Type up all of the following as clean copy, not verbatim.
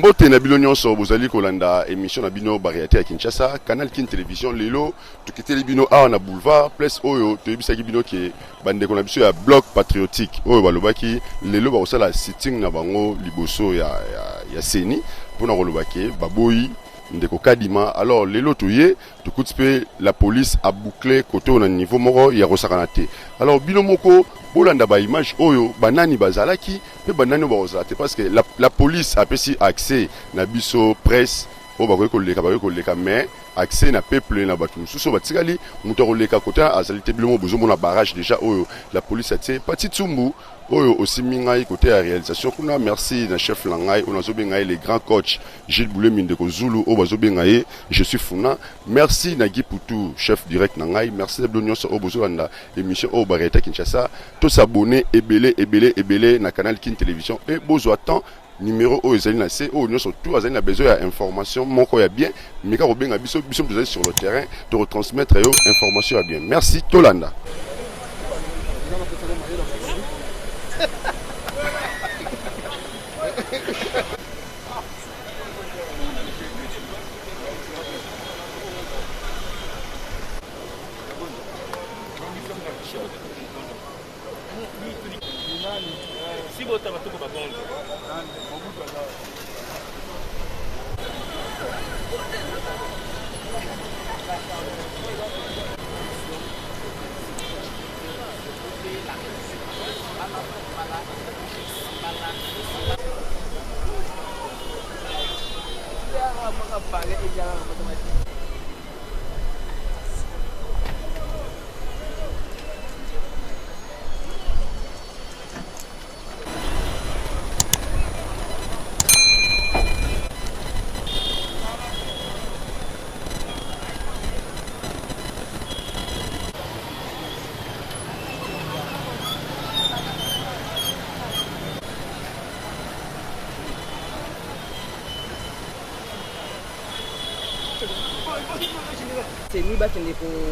Mbote na bino nyonso bozali kolanda émission na bino Variété à Kinshasa, Canal Kin Télévision lelo tukiteli bino awa na boulevard place oyo toyebisaki bino ke bandeko na biso ya bloc patriotique oyo balobaki lelo bakosala sitting na bango liboso ya Seni mpona kolobaki baboyi ndeko Kadima. Alors lelo toye tukutpe la police a bouclé côté au niveau moko ya kosakana te. Alors bino moko bolanda ba image oyo banani bazalaki pe banani bazalate parce que la police a pesi accès na biso presse o ba ko leka mais accès na peuple na batu mususu batikali muto ko leka côté azalite bilimo bozomo na barrage déjà oyo la police a té petit tsumbu oyo aussi mingai côté à réalisation kuna merci na chef langai on azobengai les grands coach Gilles Boulé Mindeko Zulu o bazobengai je suis Funa, merci na Giputu chef direct nangai, merci na blonyo so obozolanda émission o Variété Kinshasa to s'abonner ebele na Canal Kin Télévision et bozo attend numéro o ezali na C o nyonso tout azali na besoin ya information moko ya bien mais ka robenga biso besoin sur le terrain de retransmettre yo information ya bien. Merci Tolanda.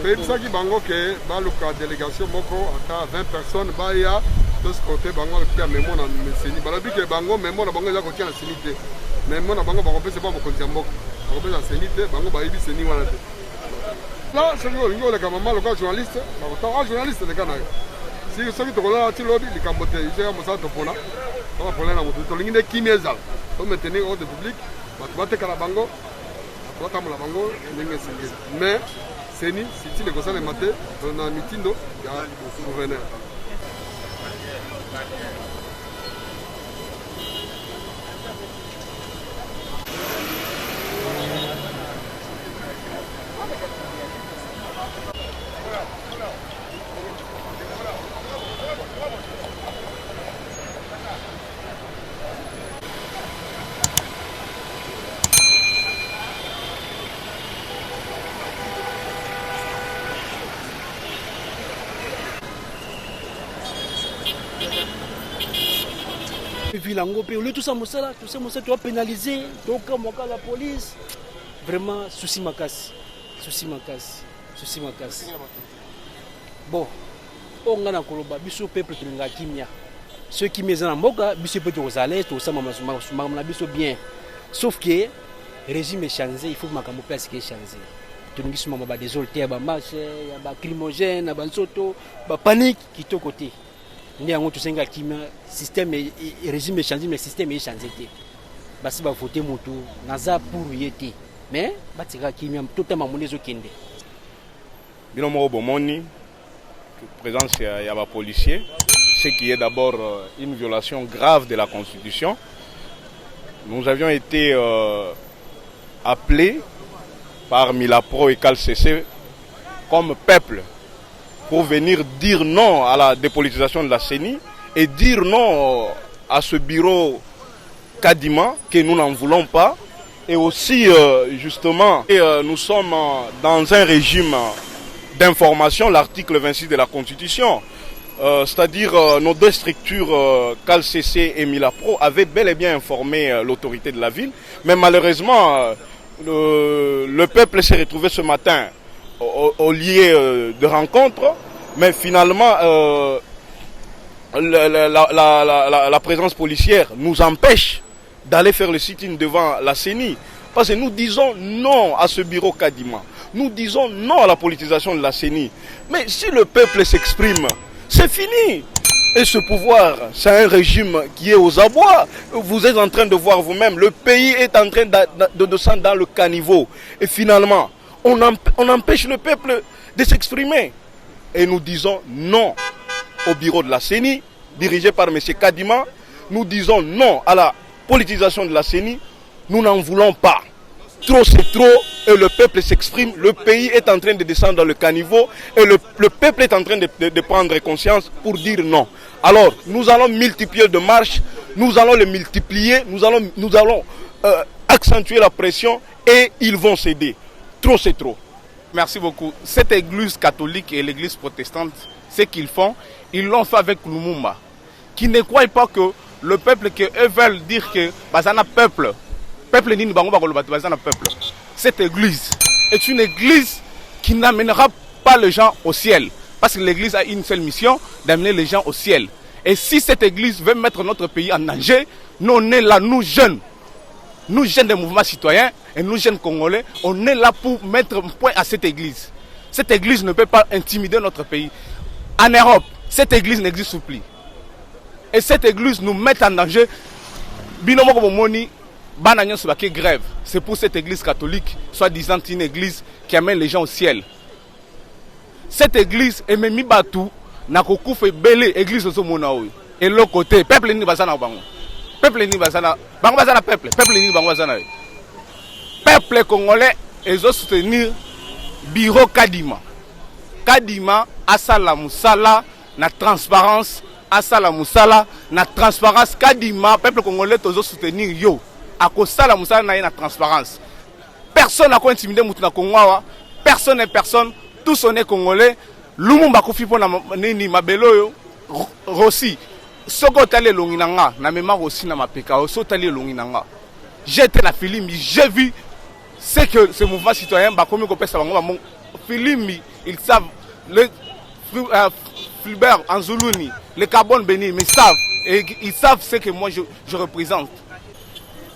Pensaki bango ke baluka délégation moko ata 20 personnes baya de ce côté bango kia memo na Seni balabi ke bango memo na bango eza kotia na Seni te memo na bango bakopesa pa mokonzi ya mboka bakopesa Seni te bango bayibi Seni wana te la soki olingi oleka mama loka journaliste bakotaka journaliste leka na yo si soki tokola ti lobi likambo te iseka mosala topona toka polele na moto tolingi nde kimia ezala to maintenir ordre public bato batekala bango batambola bango ndenge esengeli mais Seni siti lekosalema te na mitindo ya gouverneur. Vilango pe tout ça tu vas pénaliser donc la police vraiment souci makasi bon on a koloba biso peuple tulinga kimia ceux qui met en mboka biso peut aux allez tout ça mama biso bien sauf que régime est changé, il faut que makambo place qui est changé tulingi suma ba désolé ba marche ya ba crimogène ba nsoto ba panique qui to côté. Nous avons tous un système et régime est changé, mais le système est changé. Basi ba voter moto naza pour yete mais batira kimia totalement monezo kende bilomo bomoni présence ya ba policier ce qui est d'abord une violation grave de la constitution. Nous avions été appelés par Milapro et CALCC comme peuple pour venir dire non à la dépolitisation de la CENI et dire non à ce bureau Kadima que nous n'en voulons pas. Et aussi, justement, nous sommes dans un régime d'information, l'article 26 de la Constitution. C'est-à-dire nos deux structures, CALCC et Milapro, avaient bel et bien informé l'autorité de la ville. Mais malheureusement, le peuple s'est retrouvé ce matin au lieu de rencontre, mais finalement la présence policière nous empêche d'aller faire le sit-in devant la CENI. Parce que nous disons non à ce bureau Kadima. Nous disons non à la politisation de la CENI. Mais si le peuple s'exprime, c'est fini. Et ce pouvoir, c'est un régime qui est aux abois. Vous êtes en train de voir vous-même, le pays est en train de descendre dans le caniveau. Et finalement, on empêche le peuple de s'exprimer. Et nous disons non au bureau de la CENI, dirigé par M. Kadima. Nous disons non à la politisation de la CENI. Nous n'en voulons pas. Trop c'est trop et le peuple s'exprime. Le pays est en train de descendre dans le caniveau et le peuple est en train de prendre conscience pour dire non. Alors, nous allons multiplier de marches, nous allons les multiplier, nous allons accentuer la pression et ils vont céder. Trop c'est trop. Merci beaucoup. Cette église catholique et l'église protestante, ce qu'ils font, ils l'ont fait avec Lumumba, qui ne croient pas que le peuple, qu'eux veulent dire que Bazana peuple. Cette église est une église qui n'amènera pas les gens au ciel. Parce que l'église a une seule mission, d'amener les gens au ciel. Et si cette église veut mettre notre pays en danger, nous on est là, nous jeunes des mouvements citoyens et nous jeunes Congolais, on est là pour mettre un point à cette église. Cette église ne peut pas intimider notre pays. En Europe, cette église n'existe plus. Et cette église nous met en danger. Grève. C'est pour cette église catholique, soi-disant une église qui amène les gens au ciel. Cette église est même batou, n'a qu'au fait belé église au monaoui. Et l'autre côté, peuple ni basana bango. Peuple ni basana, bango basana peuple ni bango basana. Peuple congolais ils ont soutenir bureau Kadima. Kadima asala musala na transparence, asala musala na transparence. Kadima peuple congolais ils ont soutenir yo. À cause de la transparence. Personne n'a intimidé Moutouna Kongoa. Personne n'est personne. Tous on est congolais. Lumumba Kofi pour Nini Mabelo Rossi. Soko tali longinanga. Na mémoire aussi na mapeka. Soko tali longinanga. J'étais la Filimi. J'ai vu ce que ce mouvement citoyen Bakomi Kopesa Bango. Filimi, ils savent. Le Fulbert Anzuluni, le Carbone Béni, mais ils savent ce que moi je représente.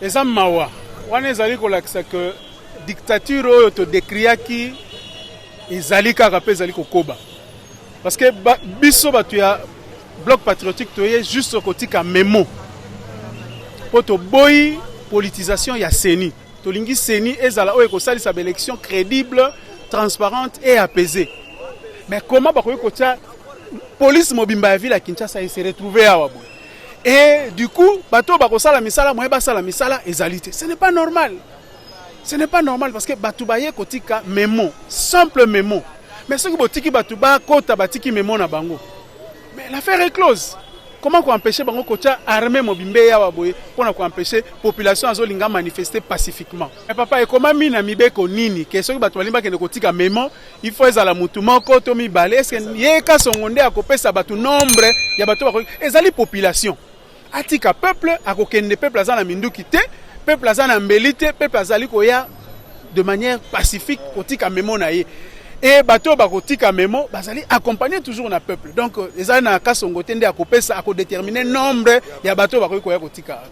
eza mawa wana ezali kolakisa que dictature oyo to décriaki ezali kaka pe ezali kokoba parce que biso batu ya bloc patriotique toye juste kotika memo po to boyi politisation ya CENI tolingi CENI ezala oyo kosalisa ba élection crédible, transparente et apaisée. Mais comment bakoyi kotia police mobimba ya ville à Kinshasa il s'est retrouvé awa boy. Et du coup, bateau bakosala misala moye basala misala ezalité. Ce n'est pas normal. Ce n'est pas normal parce que batou baye kotika memo, simple memo. Mais ce que botiki batou ba kota batiki memo na bango. Mais l'affaire est close. Comment qu'on empêcher bango kotia armée mobimbe ya waboye pour empêcher population azolinga manifester pacifiquement. Mais papa et comment mina mibeko nini que ce que batou balimba kende kotika memo, il faut ezala mutu moko to mibale est-ce que yeka songonde akopesa batou nombre ya batou bako ezali population. Atika peuple akokende peuple azana minduki te peuple azana mbeli te peuple azali koya de manière pacifique kotika memo na ye et bato bakotika memo bazali accompagner toujours na peuple donc ezali na kasongo te nde akopesa akodéterminer nombre ya bato bakoki koya kotika.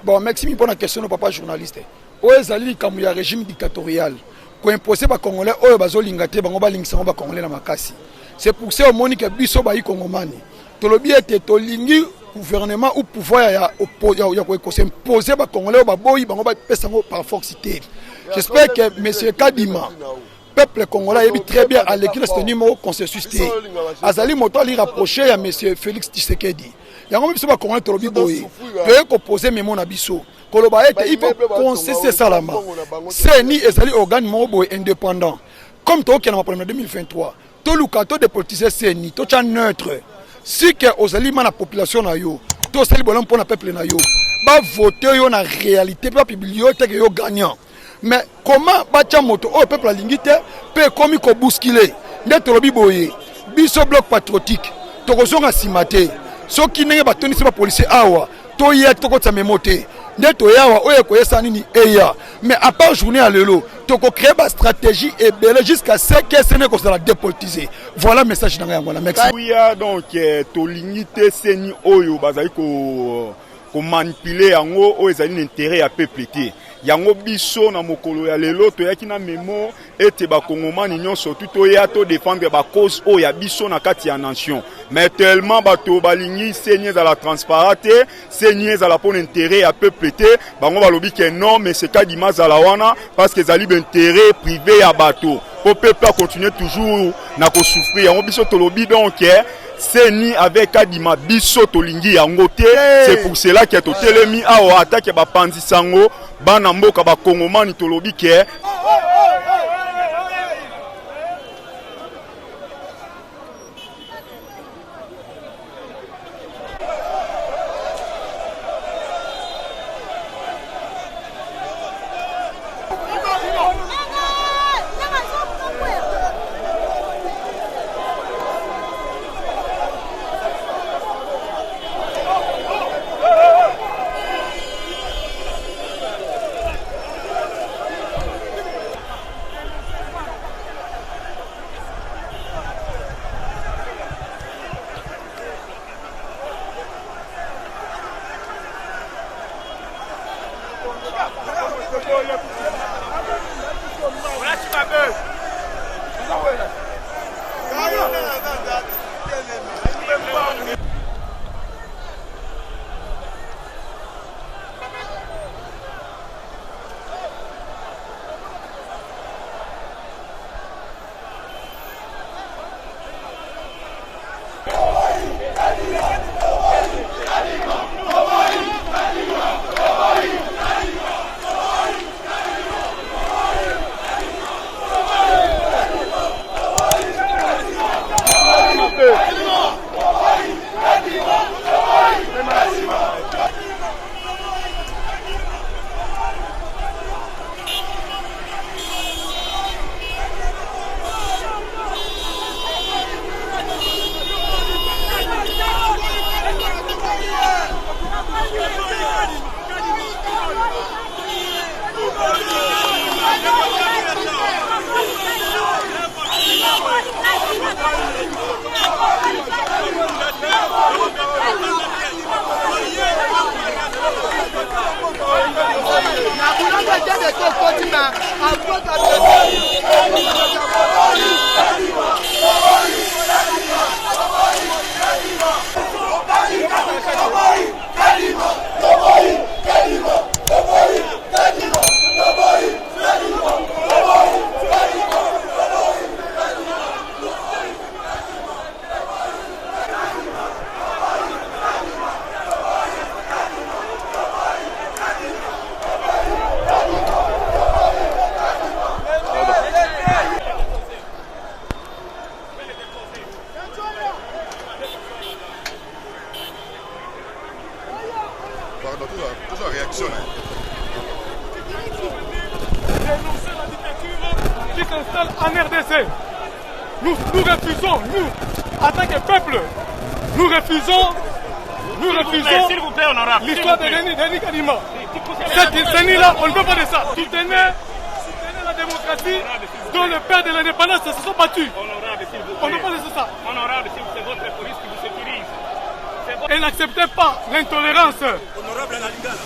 Bon, merci pour la question papa journaliste oyo ezali likambo ya régime dictatorial koimpose bakongolais oyo bazolinga te bango balingisango bakongolais na makasi. C'est pour ça omoni ke biso bayi kongomani tolobi ete tolingi gouvernement ou pouvoir ya s'imposer ba congolais ba boyi bango ba pesango par force. J'espère que monsieur Kadima peuple congolais est très bien à l'équipe de numéro consensus té azali moto ali rapprocher ya monsieur Félix Tshisekedi yango biso ba congolais tolobi boyi peut composer memo na biso koloba ete il faut consensus salama CENI ezali organe moko indépendant comme to na problème 2023 to lukato de politiciens CENI to cha neutre. Si que aux aliments la population na yo, tout ça libéral pour la peuple na yo, ba voter yo na réalité, pas publier yo te que yo gagnant. Mais comment bacha moto au peuple la lingite peut comme ko bousculer. Nde to lobi boye, biso bloc patriotique, to ko zonga simate. So ki nenge ba toni se ba policier awa, to ye to ko tsamemote. Nde to yawa oye ko yesa nini eya. Mais à part journée à lelo, to ko créer ba stratégie et belle jusqu'à ce que ce n'est que ça la dépolitiser. Voilà message dans ngwana. Merci. Oui, donc to limiter CENI oyo bazali ko manipuler yango o ezali l'intérêt ya peuple te. Yango biso na mokolo ya lelo toyaki na memo ete bakongomani nyonso tout oya to défendre ba cause o ya biso na kati ya nation. Mais tellement bato balingi senye za la transparente, senye za la pour intérêt ya peuple te, bango balobi ke non mais c'est ka dima za la wana parce que zali intérêt privé ya bato. Pour peuple continuer toujours na ko souffrir. Yango biso tolobi donc Seni avec Kadima biso tolingi yango te. C'est pour cela que totelemi awa attaque ba panzi sango bana mboka ba kongomani tolobi ke l'histoire de Denis Kadima. Cette décennie-là, on ne peut pas de ça. Soutenez la démocratie dont le père de l'indépendance se sont battus. On ne peut pas de ça. Honorable, c'est votre police qui vous sécurise. Et n'acceptez pas l'intolérance. Honorable Nalingala.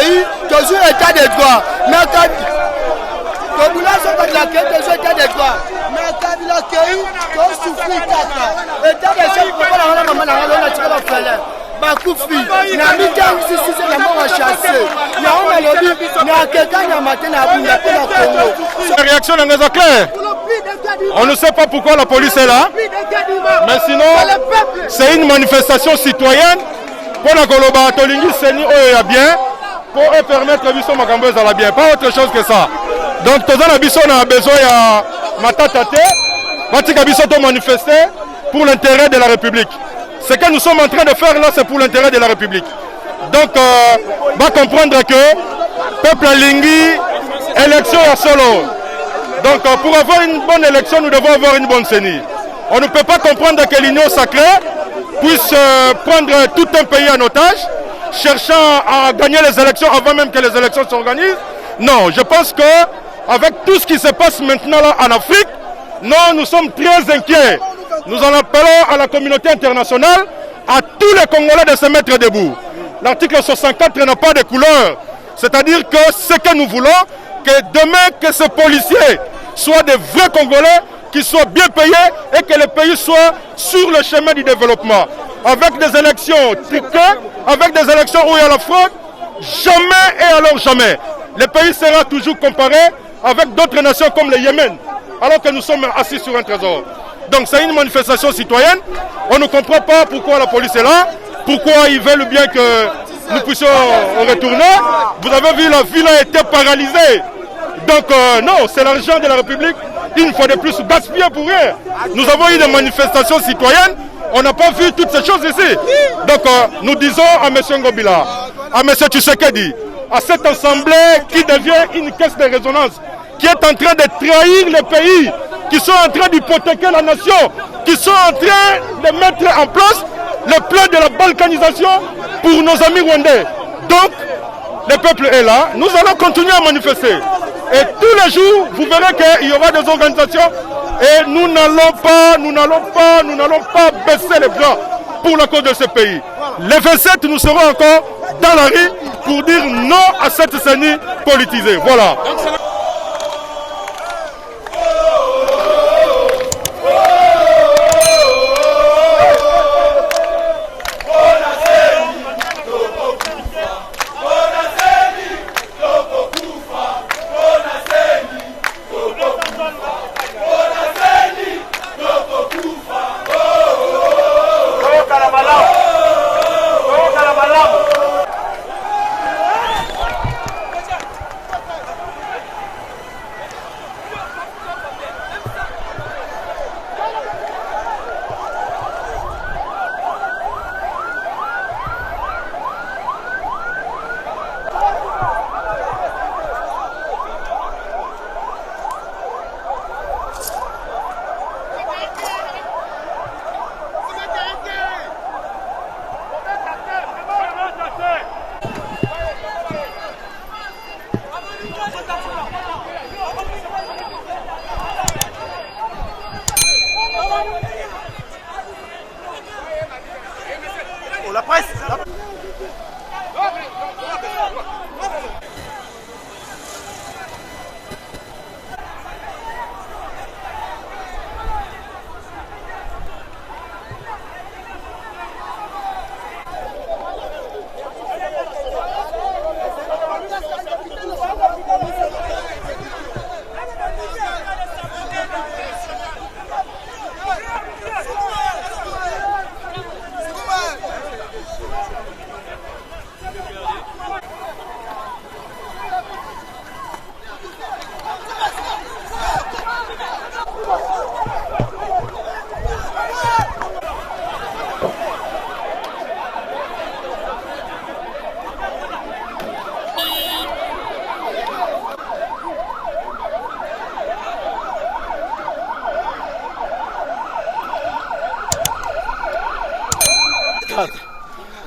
pays, toujours état de droit. Mais quand Kabila sont dans la quête, toujours état de droit. Mais Kabila Kei, quand souffrir kaka, état de droit, pourquoi la maman n'a tiré la falaise? Bakufi, na mita usisi na mwa chassé. Na on a lobby, na quelqu'un na matin na bunda pour la Congo. La réaction est claire. On ne sait pas pourquoi la police est là. Mais sinon, c'est une manifestation citoyenne pour la Koloba Tolingi Seni Oya bien pour permettre Bisso Makambeuse à la bien. Pas autre chose que ça. Donc, tous les Bisso a besoin de Matatate. Matika Bisso to manifester pour l'intérêt de la République. Ce que nous sommes en train de faire là, c'est pour l'intérêt de la République. Donc, va comprendre que peuple Lingui, élection à solo. Donc, pour avoir une bonne élection, nous devons avoir une bonne CENI. On ne peut pas comprendre que l'Union sacrée puisse prendre tout un pays en otage, cherchant à gagner les élections avant même que les élections s'organisent. Non, je pense qu'avec tout ce qui se passe maintenant là en Afrique, non, nous sommes très inquiets. Nous en appelons à la communauté internationale, à tous les Congolais de se mettre debout. L'article 64 n'a pas de couleur. C'est-à-dire que ce que nous voulons, que demain, que ces policiers soient des vrais Congolais, qui soient bien payés et que le pays soit sur le chemin du développement. Avec des élections truquées, avec des élections où il y a la fraude, jamais et alors jamais. Le pays sera toujours comparé avec d'autres nations comme le Yémen, alors que nous sommes assis sur un trésor. Donc c'est une manifestation citoyenne. On ne comprend pas pourquoi la police est là, pourquoi ils veulent bien que nous puissions retourner. Vous avez vu, la ville a été paralysée. Donc non, c'est l'argent de la République, une fois de plus, gaspillé pour rien. Nous avons eu des manifestations citoyennes, on n'a pas vu toutes ces choses ici. Donc nous disons à M. Ngobila, à M. Tshisekedi, à cette assemblée qui devient une caisse de résonance, qui est en train de trahir le pays, qui sont en train d'hypothéquer la nation, qui sont en train de mettre en place le plan de la balkanisation pour nos amis rwandais. Donc, le peuple est là, nous allons continuer à manifester. Et tous les jours, vous verrez qu'il y aura des organisations et nous n'allons pas baisser les bras pour la cause de ce pays. Les 27, nous serons encore dans la rue pour dire non à cette CENI politisée. Voilà. La presse.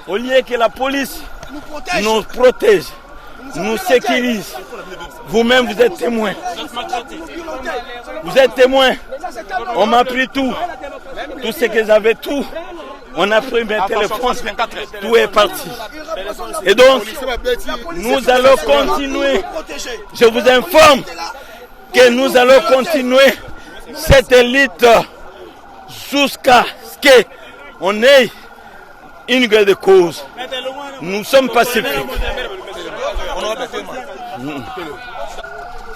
Au lieu que la police nous protège, nous sécurise, vous-même vous êtes témoin. Vous êtes témoin. On m'a pris tout ce que j'avais, tout. On a pris mes téléphones, tout est parti. Et donc, nous allons continuer. Je vous informe que nous allons continuer cette élite jusqu'à ce qu'on ait une guerre de cause. Nous sommes pacifiques.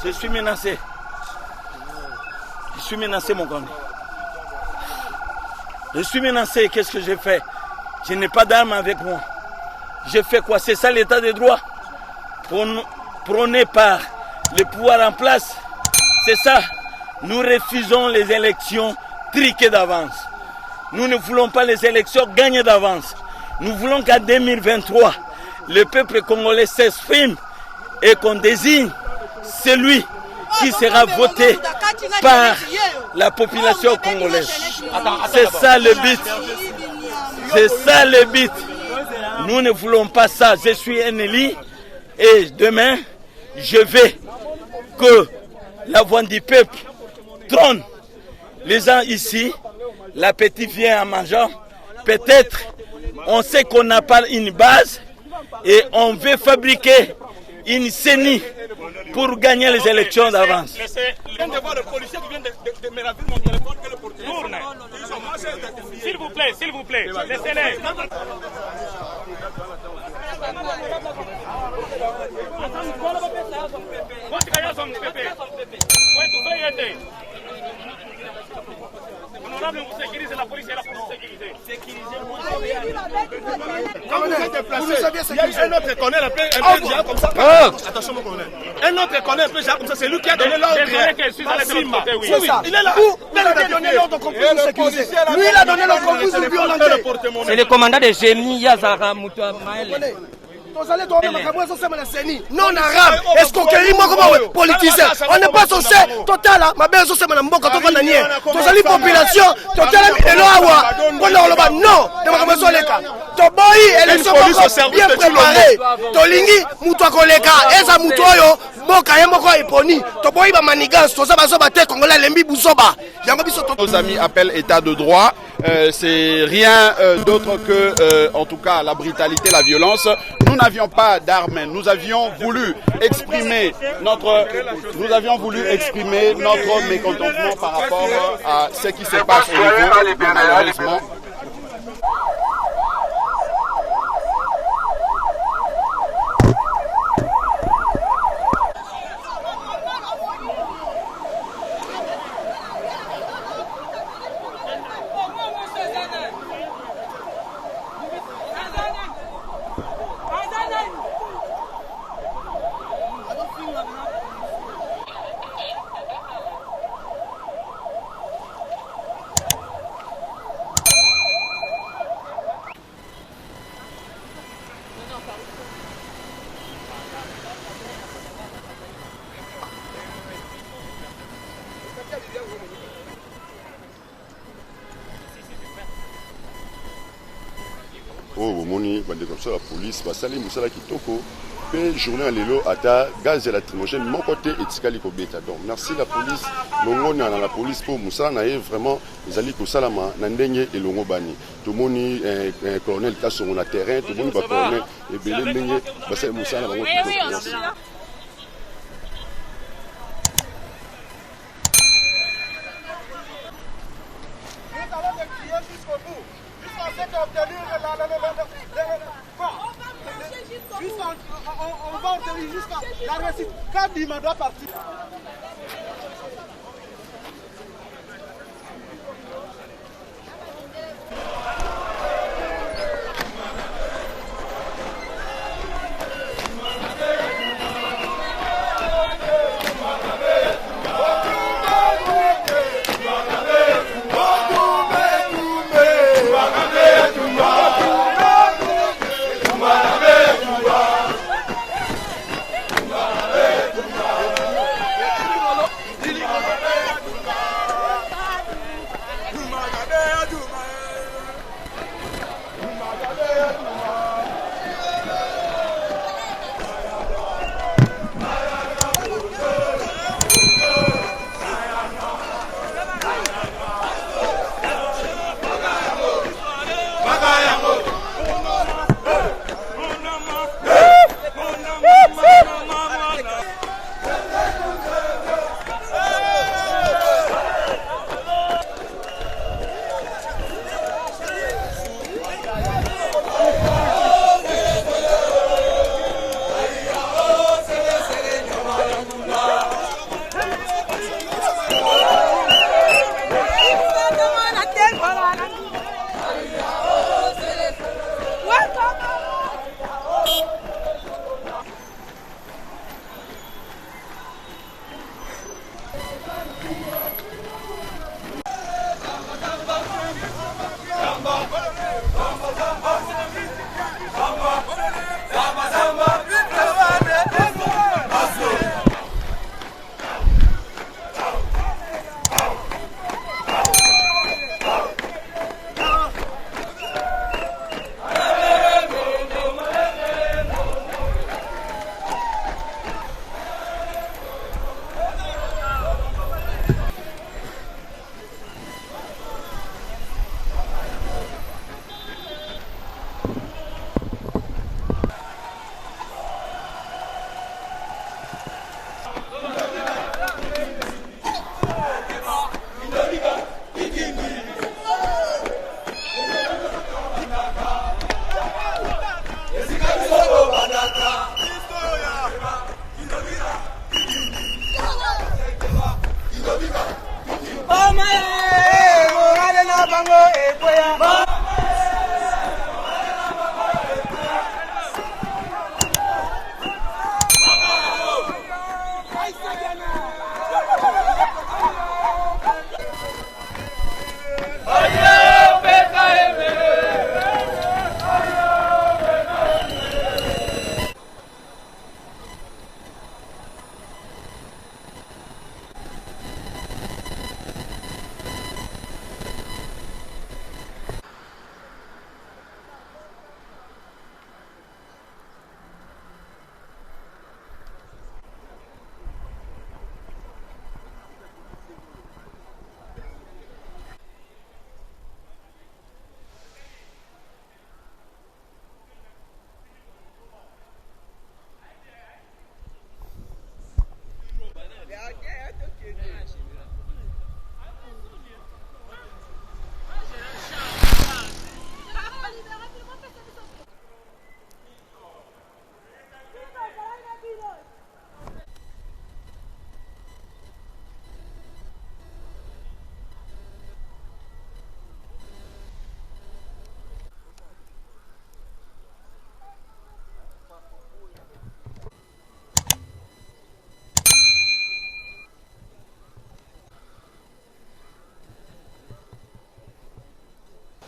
Je suis menacé. Je suis menacé, mon grand. Je suis menacé. Qu'est-ce que j'ai fait? Je n'ai pas d'armes avec moi. J'ai fait quoi? C'est ça l'état de droit prôné par le pouvoir en place. C'est ça. Nous refusons les élections triquées d'avance. Nous ne voulons pas les élections gagnées d'avance. Nous voulons qu'en 2023, le peuple congolais s'exprime et qu'on désigne celui qui sera voté par la population congolaise. C'est ça le but. C'est ça le but. Nous ne voulons pas ça. Je suis un élu et demain, je veux que la voix du peuple trône. Les gens ici, l'appétit vient en mangeant. Peut-être, on sait qu'on n'a pas une base et on veut fabriquer une CENI pour gagner les élections d'avance. Je viens de voir le policier qui vient de me raviver mon téléphone que le porte. S'il vous plaît, laissez-les. Honorable, vous sécurisez la police et la police sécurisée. Quand vous êtes déplacé, il y a un autre colonel appelé un peu comme ça. Attention mon colonel. Un autre colonel appelé comme ça, c'est lui qui a donné l'ordre. C'est ça. Il est là. Il a donné l'ordre qu'on puisse nous sécuriser. Lui, il a donné l'ordre qu'on puisse nous violenter. C'est le commandant de Génie, Yazara Moutoua Maël. Non arabe, est-ce qu'on crée moi comme politicien? On n'est pas censé total, ma belle sauce madame Mboka to vana nier. Tozali population, total elo awa. Pona oloba non, de ma maison leka. To boy élection bien préparée. To lingi mutu akoleka, eza mutu oyo boka ye moko eponi. To boy ba manigance, to za bazo ba te Congolais lembi buzoba. Yango biso to. Nos amis appellent état de droit. C'est rien d'autre que, en tout cas, la brutalité, la violence. Nous n'avions pas d'armes, nous avions voulu exprimer notre mécontentement par rapport à ce qui se passe au niveau, malheureusement. Oh, bomoni bande comme ça la police basali musala kitoko pe journée à lelo ata gaz et lacrymogène mon côté etikali ko beta. Donc merci la police longo na la police pour musala na vraiment ezali ko salama na ndenge elongo bani tomoni colonel Kasongo na terrain tomoni ba colonel ebele ndenge basali musala bango kitoko. On va obtenir jusqu'à la réussite. Quand Dima doit partir.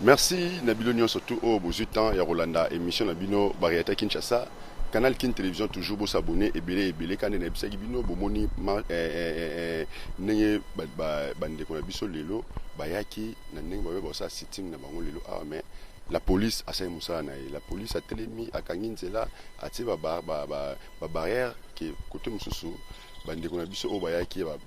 Merci Nabilo Nyon surtout au Bozutan et Rolanda émission Nabino Bariata Kinshasa Canal Kin Télévision toujours beau s'abonner et belé quand on a bino bomoni nenge bande ko biso lelo bayaki na nenge ba ça sitting na bango lelo mais la police a Moussa na la police a telemi a kanginzela a tiba ba barrière qui côté mususu bande ko biso o bayaki ba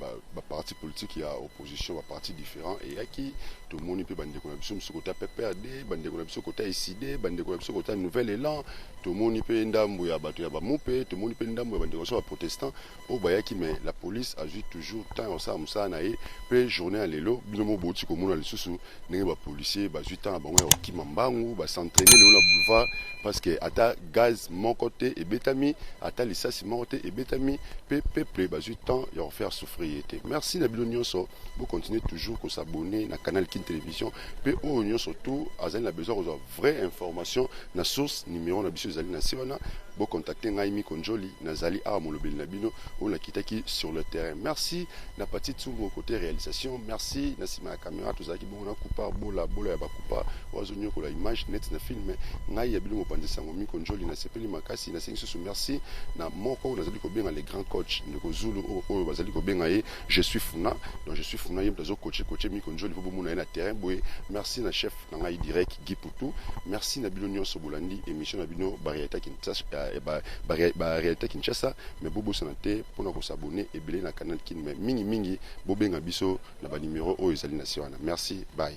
parti politique ya opposition ba parti différent et yaki tout le monde peut bande ko biso mususu côté PPRD bande ko biso côté ICD bande ko biso côté Nouvel Élan tout le monde peut ndambo ya bato ya ba mope tout le monde peut ndambo ya bande ko so protestant o bayaki mais la police agit toujours tant ça Moussa na e pe journée à lelo binomo boti ko mona lisusu ndenge ba policier ba 8 ans bango ya kimambangu ba s'entraîner le boulevard parce que ata gaz mon côté et betami ata lisasi mon côté et betami peuple ba 8 ans et faire souffrir. Merci Nabilo Nyonso, vous continuez toujours à s'abonner à Canal Kin Télévision pe o Nyonso surtout azan la besoin de vraie information na source numéro na biso zali na siwana bo contacter Ngaimi Konjoli nazali a molobeli nabino on la kitaki sur le terrain. Merci na petite sous mon côté réalisation, merci na sima la caméra tout ça qui bon na coupa bola ya ba coupa wazonyo ko la image net na film ngai ya bilo mo pandisa ngomi Konjoli na sepeli makasi na sengi sous merci na moko nazali ko benga les grands coachs ndeko Zulu o bazali ko benga ye je suis Funa donc je suis Funa yem dazo coacher mi Konjoli fo bomona na terrain boye merci na chef na ngai direct Giputu merci na bilo Nyonso Bolandi émission na bino Bariata Kinshasa Bariata Kinshasa mais bobo sanate pona ko s'abonner et belé na Canal Kin mais mingi bobenga biso na ba numéro o ezali na siwana merci bye.